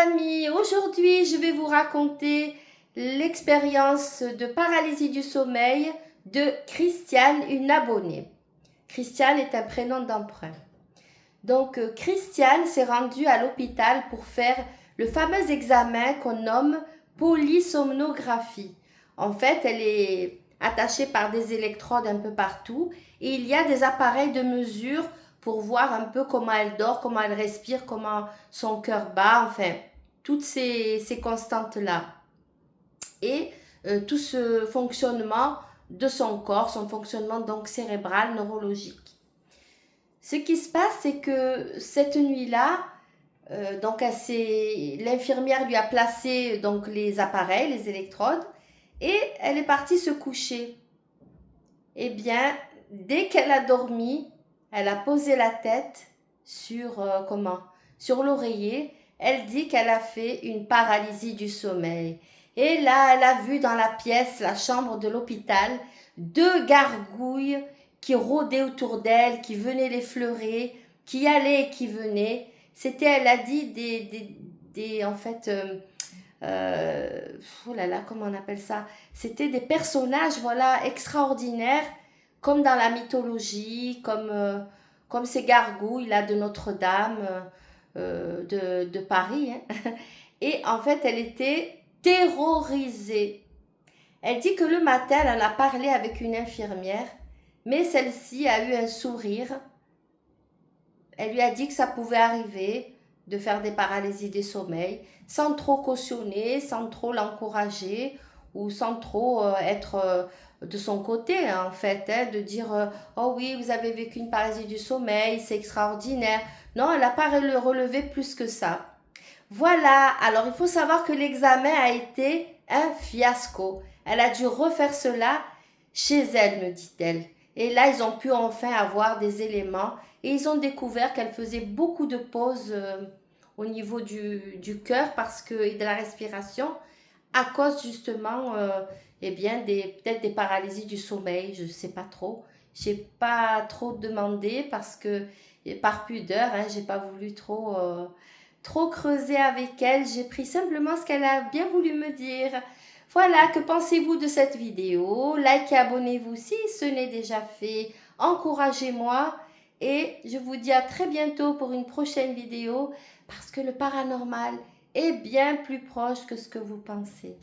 amis, aujourd'hui je vais vous raconter l'expérience de paralysie du sommeil de Christiane, une abonnée. Christiane est un prénom d'emprunt. Donc Christiane s'est rendue à l'hôpital pour faire le fameux examen qu'on nomme polysomnographie. En fait, elle est attachée par des électrodes un peu partout et il y a des appareils de mesure pour voir un peu comment elle dort, comment elle respire, comment son cœur bat, enfin, toutes ces constantes-là. Et tout ce fonctionnement de son corps, son fonctionnement donc cérébral, neurologique. Ce qui se passe, c'est que cette nuit-là, donc l'infirmière lui a placé donc les appareils, les électrodes, et elle est partie se coucher. Eh bien, dès qu'elle a dormi, elle a posé la tête sur l'oreiller. Elle dit qu'elle a fait une paralysie du sommeil. Et là, elle a vu dans la pièce, la chambre de l'hôpital, deux gargouilles qui rôdaient autour d'elle, qui venaient l'effleurer, qui allaient et qui venaient. C'était, elle a dit, en fait, oh là là, comment on appelle ça? C'était des personnages, voilà, extraordinaires, comme dans la mythologie, comme ces gargouilles là de Notre-Dame de Paris. Hein. Et en fait, elle était terrorisée. Elle dit que le matin, elle en a parlé avec une infirmière, mais celle-ci a eu un sourire. Elle lui a dit que ça pouvait arriver de faire des paralysies des sommeils sans trop cautionner, sans trop l'encourager ou sans trop être de son côté hein, en fait, hein, de dire oh oui, vous avez vécu une paralysie du sommeil, c'est extraordinaire. Non, elle n'a pas relevé plus que ça. Voilà, alors il faut savoir que l'examen a été un fiasco. Elle a dû refaire cela chez elle, me dit-elle. Et là, ils ont pu enfin avoir des éléments et ils ont découvert qu'elle faisait beaucoup de pauses au niveau du cœur et de la respiration à cause justement eh bien, peut-être des paralysies du sommeil, je ne sais pas trop. Je n'ai pas trop demandé parce que par pudeur, hein, je n'ai pas voulu trop creuser avec elle. J'ai pris simplement ce qu'elle a bien voulu me dire. Voilà, que pensez-vous de cette vidéo? Likez, abonnez-vous si ce n'est déjà fait. Encouragez-moi et je vous dis à très bientôt pour une prochaine vidéo parce que le paranormal est bien plus proche que ce que vous pensez.